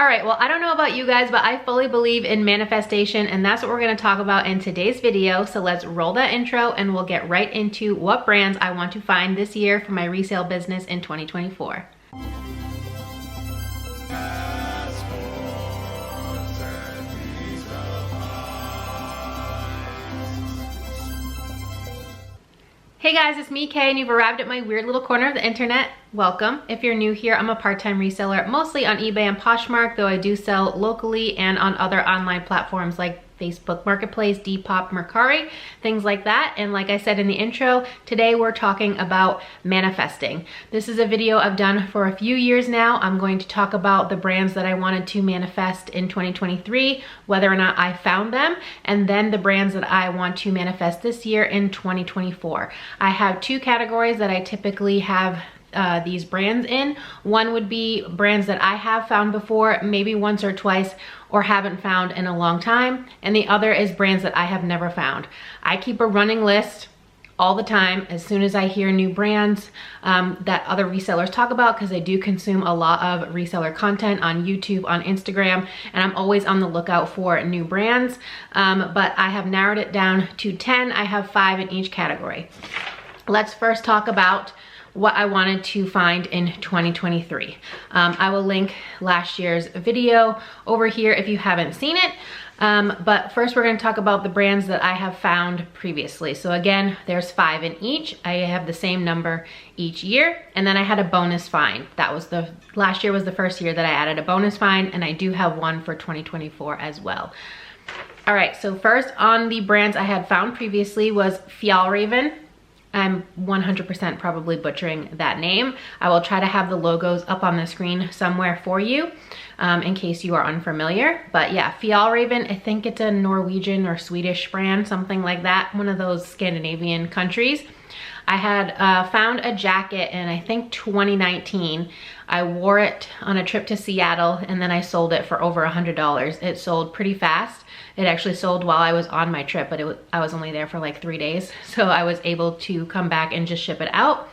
All right, well, I don't know about you guys, but I fully believe in manifestation, and that's what we're gonna talk about in today's video. So let's roll that intro and we'll get right into what brands I want to find this year for my resale business in 2024. Hey guys, it's me, Kay, and you've arrived at my weird little corner of the internet. Welcome. If you're new here, I'm a part-time reseller, mostly on eBay and Poshmark, though I do sell locally and on other online platforms like Facebook Marketplace, Depop, Mercari, things like that. And like I said in the intro, today we're talking about manifesting. This is a video I've done for a few years now. I'm going to talk about the brands that I wanted to manifest in 2023, whether or not I found them, and then the brands that I want to manifest this year in 2024. I have two categories that I typically have these brands in. One would be brands that I have found before, maybe once or twice, or haven't found in a long time. And the other is brands that I have never found. I keep a running list all the time as soon as I hear new brands that other resellers talk about, because I do consume a lot of reseller content on YouTube, on Instagram, and I'm always on the lookout for new brands. But I have narrowed it down to 10. I have 5 in each category. Let's first talk about what I wanted to find in 2023. I will link last year's video over here if you haven't seen it. But first we're going to talk about the brands that I have found previously. So again, there's 5 in each. I have the same number each year. And then I had a bonus find. Last year was the first year that I added a bonus find, and I do have one for 2024 as well. All right, so first on the brands I had found previously was Fjallraven. I'm 100% probably butchering that name. I will try to have the logos up on the screen somewhere for you in case you are unfamiliar. But yeah, Fjallraven, I think it's a Norwegian or Swedish brand, something like that, one of those Scandinavian countries. I had found a jacket in, I think, 2019. I wore it on a trip to Seattle, and then I sold it for over $100. It sold pretty fast. It actually sold while I was on my trip, but I was only there for like 3 days. So I was able to come back and just ship it out.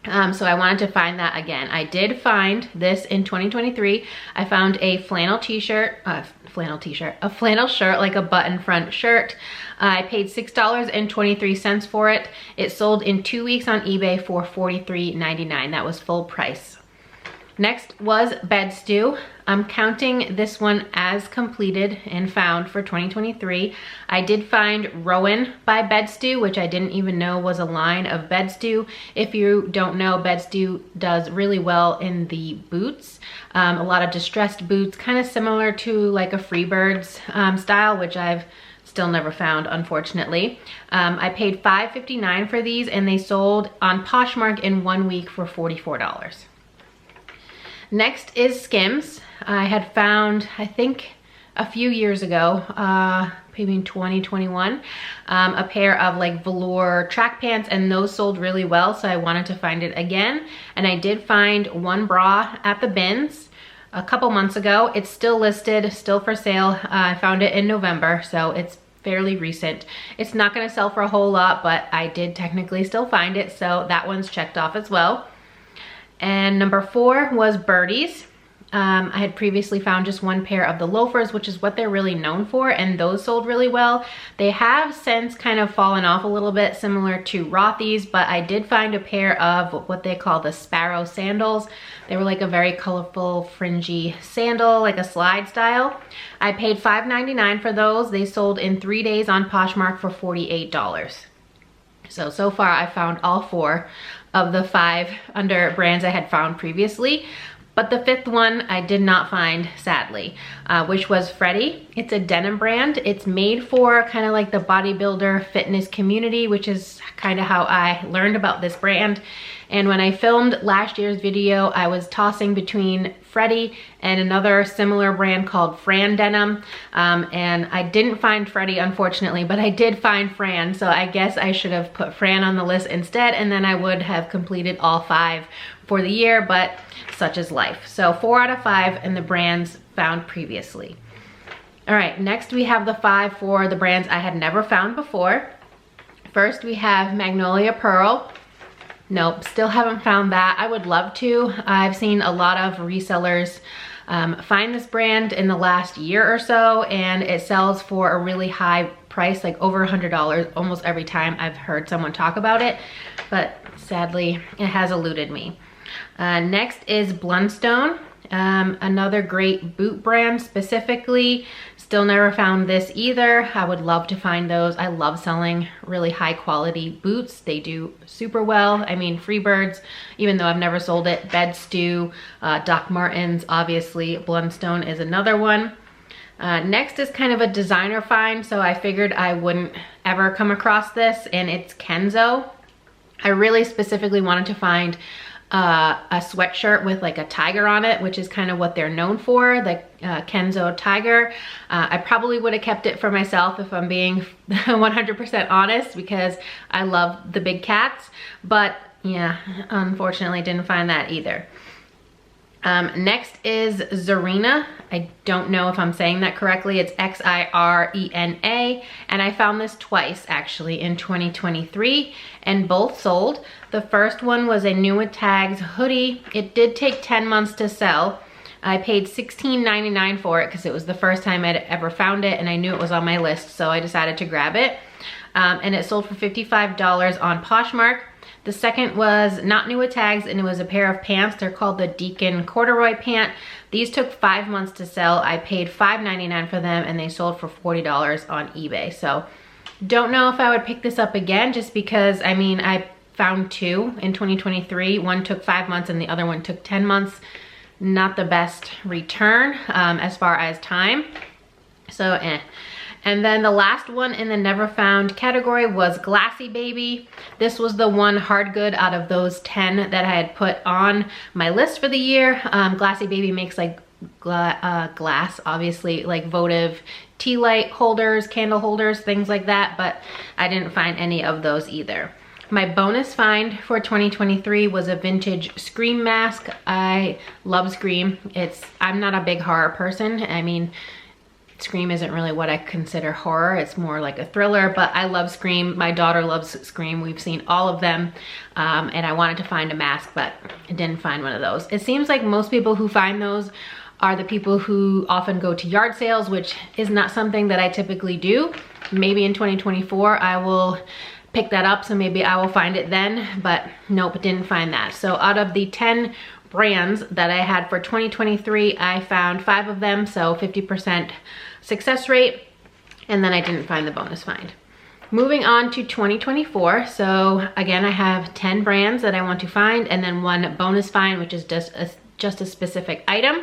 So I wanted to find that again. I did find this in 2023. I found a flannel shirt, like a button front shirt. I paid $6.23 for it. It sold in 2 weeks on eBay for $43.99. That was full price. Next was Bed Stew. I'm counting this one as completed and found for 2023. I did find Rowan by Bed Stew, which I didn't even know was a line of Bed Stew. If you don't know, Bed Stew does really well in the boots. A lot of distressed boots, kind of similar to like a Freebirds style, which I've still never found, unfortunately. I paid $5.59 for these, and they sold on Poshmark in 1 week for $44. Next is Skims. I had found, I think a few years ago, maybe in 2021, a pair of like velour track pants, and those sold really well, so I wanted to find it again. And I did find one bra at the bins a couple months ago. It's still listed, still for sale. I found it in November, so it's fairly recent. It's not gonna sell for a whole lot, but I did technically still find it, so that one's checked off as well. And number 4 was Birdies. I had previously found just one pair of the loafers, which is what they're really known for, and those sold really well. They have since kind of fallen off a little bit, similar to Rothy's, but I did find a pair of what they call the Sparrow sandals. They were like a very colorful, fringy sandal, like a slide style. I paid $5.99 for those. They sold in 3 days on Poshmark for $48. So far I found all 4 of the 5 under brands I had found previously. But the 5th one I did not find, sadly, which was Freddie. It's a denim brand. It's made for kind of like the bodybuilder fitness community, which is kind of how I learned about this brand. And when I filmed last year's video, I was tossing between Freddie and another similar brand called Fran Denim. And I didn't find Freddie, unfortunately, but I did find Fran. So I guess I should have put Fran on the list instead, and then I would have completed all 5 for the year, but such is life. So 4 out of 5 in the brands found previously. All right, next we have the 5 for the brands I had never found before. First we have Magnolia Pearl. Nope, still haven't found that. I would love to. I've seen a lot of resellers find this brand in the last year or so, and it sells for a really high price, like over $100 almost every time I've heard someone talk about it, but sadly it has eluded me. Next is Blundstone, another great boot brand specifically. Still never found this either. I would love to find those. I love selling really high quality boots. They do super well. I mean, Freebirds, even though I've never sold it, Bed Stew, Doc Martens, obviously. Blundstone is another one. Next is kind of a designer find, so I figured I wouldn't ever come across this, and it's Kenzo. I really specifically wanted to find a sweatshirt with like a tiger on it, which is kind of what they're known for, the Kenzo tiger. I probably would have kept it for myself if I'm being 100% honest, because I love the big cats, but yeah, unfortunately didn't find that either. Next is Zarina. I don't know if I'm saying that correctly. It's Xirena, and I found this twice actually in 2023, and both sold. The first one was a New with Tags hoodie. It did take 10 months to sell. I paid $16.99 for it because it was the first time I'd ever found it, and I knew it was on my list, so I decided to grab it. And it sold for $55 on Poshmark. The second was not New with Tags, and it was a pair of pants. They're called the Deacon corduroy pant. These took 5 months to sell. I paid $5.99 for them, and they sold for $40 on eBay. So don't know if I would pick this up again, just because, I mean, I found two in 2023. One took 5 months and the other one took 10 months. Not the best return as far as time. So And then the last one in the never found category was Glassy Baby. This was the one hard good out of those 10 that I had put on my list for the year. Glassy Baby makes like glass, obviously, like votive tea light holders, candle holders, things like that, but I didn't find any of those either. My bonus find for 2023 was a vintage Scream mask. I love Scream. I'm not a big horror person. I mean, Scream isn't really what I consider horror. It's more like a thriller, but I love Scream. My daughter loves Scream. We've seen all of them, and I wanted to find a mask, but I didn't find one of those. It seems like most people who find those are the people who often go to yard sales, which is not something that I typically do. Maybe in 2024 I will pick that up, so maybe I will find it then, but nope, didn't find that. So out of the 10 brands that I had for 2023, I found 5 of them, so 50% success rate, and then I didn't find the bonus find. Moving on to 2024, so again, I have 10 brands that I want to find, and then 1 bonus find, which is just a specific item.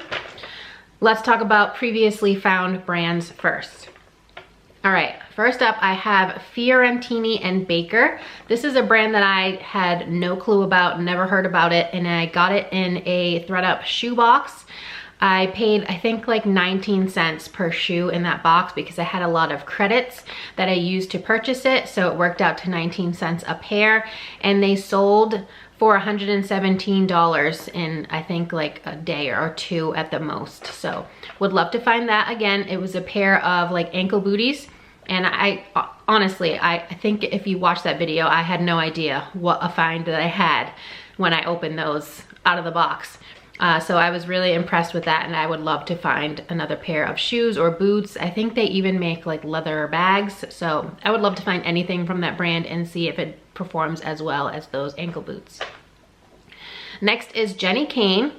Let's talk about previously found brands first. All right, first up I have Fiorentini and Baker. This is a brand that I had no clue about, never heard about it, and I got it in a ThredUp shoe box. I paid, I think, like 19 cents per shoe in that box because I had a lot of credits that I used to purchase it, so it worked out to 19 cents a pair, and they sold for $117 in, I think, like a day or 2 at the most. So would love to find that again. It was a pair of like ankle booties, and I honestly, I think if you watch that video, I had no idea what a find that I had when I opened those out of the box. So I was really impressed with that, and I would love to find another pair of shoes or boots. I think they even make like leather bags, so I would love to find anything from that brand and see if it performs as well as those ankle boots. Next is Jenny Kane.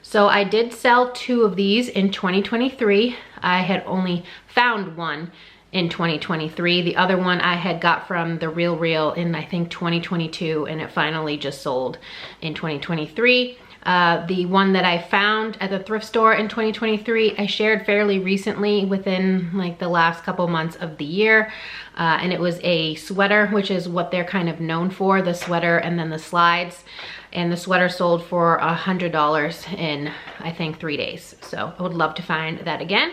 So I did sell 2 of these in 2023. I had only found 1 in 2023. The other one I had got from The Real Real in, I think, 2022, and it finally just sold in 2023. The one that I found at the thrift store in 2023, I shared fairly recently, within like the last couple months of the year. And it was a sweater, which is what they're kind of known for, the sweater and then the slides. And the sweater sold for $100 in, I think, 3 days. So I would love to find that again.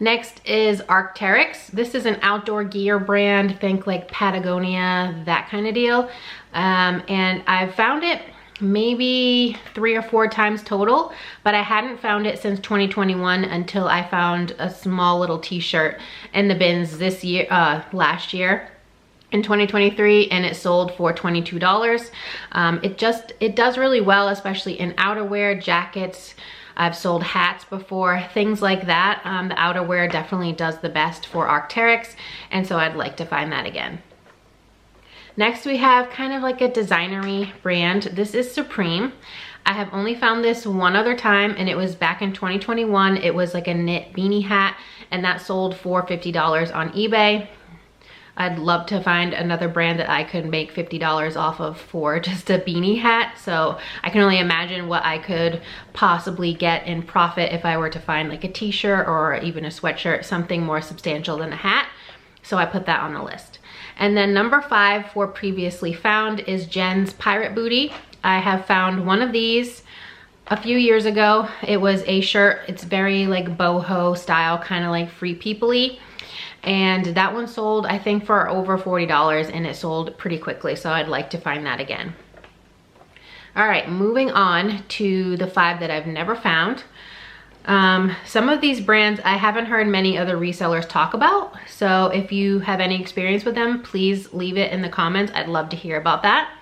Next is Arc'teryx. This is an outdoor gear brand, think like Patagonia, that kind of deal. And I've found it maybe 3 or 4 times total, but I hadn't found it since 2021 until I found a small little t-shirt in the bins this year, last year in 2023, and it sold for $22. It does really well, especially in outerwear, jackets, I've sold hats before, things like that. The outerwear definitely does the best for Arc'teryx, and so I'd like to find that again. Next we have kind of like a designery brand. This is Supreme. I have only found this one other time, and it was back in 2021. It was like a knit beanie hat, and that sold for $50 on eBay. I'd love to find another brand that I could make $50 off of for just a beanie hat. So I can only imagine what I could possibly get in profit if I were to find like a t-shirt or even a sweatshirt, something more substantial than a hat. So I put that on the list. And then number 5 for previously found is Jen's Pirate Booty. I have found one of these a few years ago. It was a shirt. It's very like boho style, kind of like Free People-y. And that one sold, I think, for over $40, and it sold pretty quickly. So I'd like to find that again. All right, moving on to the 5 that I've never found. Some of these brands I haven't heard many other resellers talk about. So if you have any experience with them, please leave it in the comments. I'd love to hear about that.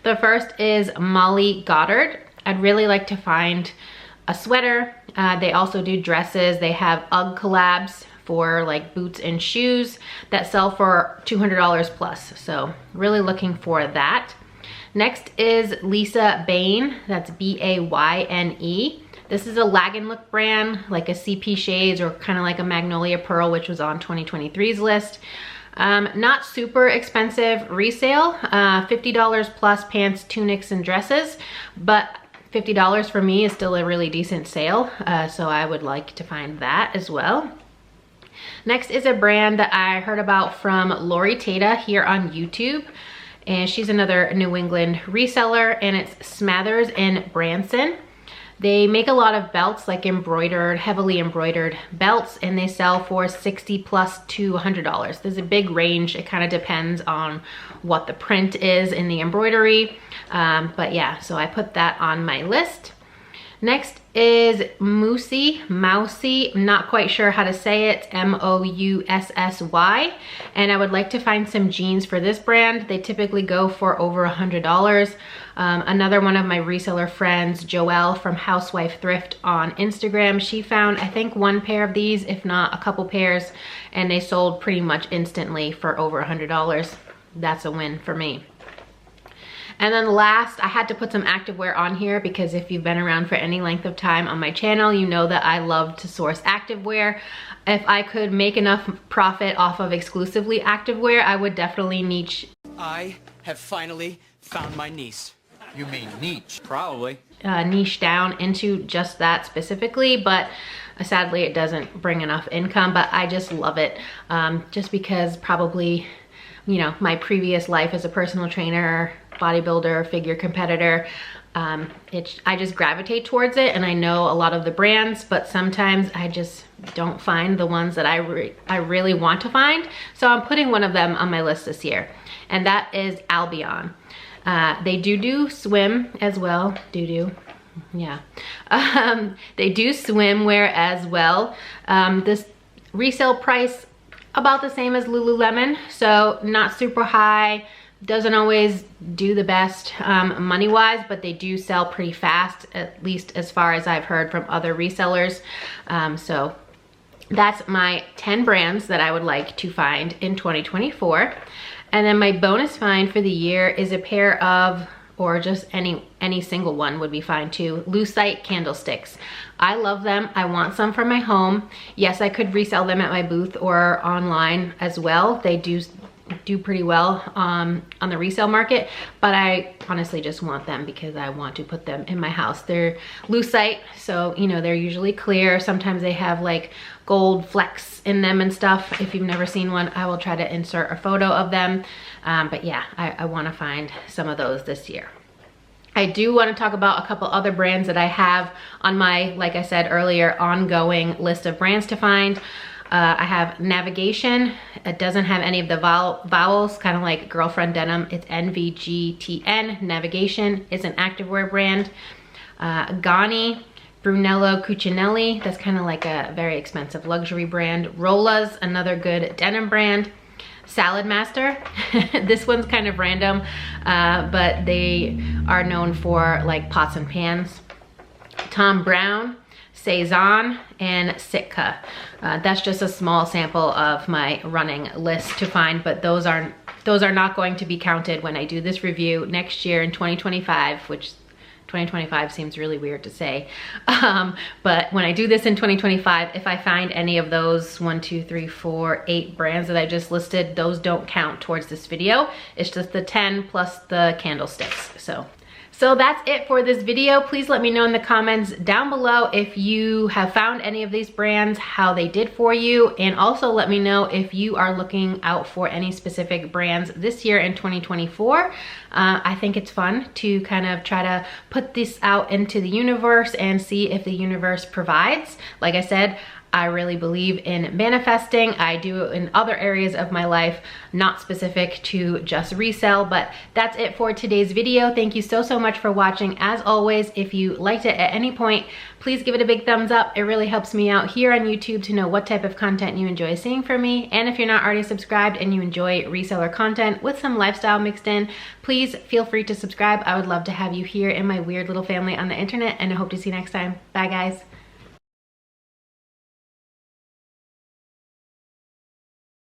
The first is Molly Goddard. I'd really like to find a sweater. They also do dresses. They have UGG collabs for like boots and shoes that sell for $200 plus. So really looking for that. Next is Lisa Bayne. That's B-A-Y-N-E. This is a Lagan Look brand, like a CP Shades or kind of like a Magnolia Pearl, which was on 2023's list. Not super expensive resale, $50 plus pants, tunics, and dresses, but $50 for me is still a really decent sale, so I would like to find that as well. Next is a brand that I heard about from Lori Tata here on YouTube, and she's another New England reseller, and it's Smathers and Branson. They make a lot of belts, like embroidered, heavily embroidered belts, and they sell for $60 plus to $100. There's a big range. It kind of depends on what the print is in the embroidery. But yeah, so I put that on my list. Next is Mousy, I'm not quite sure how to say it, M-O-U-S-S-Y. And I would like to find some jeans for this brand. They typically go for over $100. Another one of my reseller friends, Joelle from Housewife Thrift on Instagram, she found, I think, one pair of these, if not a couple pairs, and they sold pretty much instantly for over $100. That's a win for me. And then last, I had to put some activewear on here because if you've been around for any length of time on my channel, you know that I love to source activewear. If I could make enough profit off of exclusively activewear, I would definitely niche. I have finally found my niche. You mean niche? Probably. Niche down into just that specifically, but sadly it doesn't bring enough income, but I just love it. Just because probably, you know, my previous life as a personal trainer, bodybuilder, figure competitor, I just gravitate towards it, and I know a lot of the brands, but sometimes I just don't find the ones that I really want to find. So I'm putting one of them on my list this year, and that is Albion. They do swim as well. Yeah. They do swimwear as well. This resale price about the same as Lululemon, so not super high. Doesn't always do the best money-wise, but they do sell pretty fast, at least as far as I've heard from other resellers. So that's my 10 brands that I would like to find in 2024. And then my bonus find for the year is a pair of, or just any single one would be fine too, Lucite candlesticks. I love them. I want some for my home. Yes, I could resell them at my booth or online as well. They do pretty well on the resale market, but I honestly just want them because I want to put them in my house. They're lucite, so you know, they're usually clear. Sometimes they have like gold flecks in them and stuff. If you've never seen one, I will try to insert a photo of them. But yeah, I want to find some of those this year. I do want to talk about a couple other brands that I have on my, like I said earlier, ongoing list of brands to find. I have Navigation. It doesn't have any of the vowels, kind of like Girlfriend Denim. It's NVGTN. Navigation is an activewear brand. Gani, Brunello Cucinelli. That's kind of like a very expensive luxury brand. Rolla's, another good denim brand. Salad Master. This one's kind of random, but they are known for like pots and pans. Tom Brown. Cezanne, and Sitka. That's just a small sample of my running list to find, but those are not going to be counted when I do this review next year in 2025, which 2025 seems really weird to say. But when I do this in 2025, if I find any of those 8 brands that I just listed, those don't count towards this video. It's just the 10 plus the candlesticks. So that's it for this video. Please let me know in the comments down below if you have found any of these brands, how they did for you, and also let me know if you are looking out for any specific brands this year in 2024. I think it's fun to kind of try to put this out into the universe and see if the universe provides. Like I said, I really believe in manifesting. I do in other areas of my life, not specific to just resell, but that's it for today's video. Thank you so much for watching. As always, if you liked it at any point, please give it a big thumbs up. It really helps me out here on YouTube to know what type of content you enjoy seeing from me. And if you're not already subscribed and you enjoy reseller content with some lifestyle mixed in, please feel free to subscribe. I would love to have you here in my weird little family on the internet, and I hope to see you next time. Bye guys.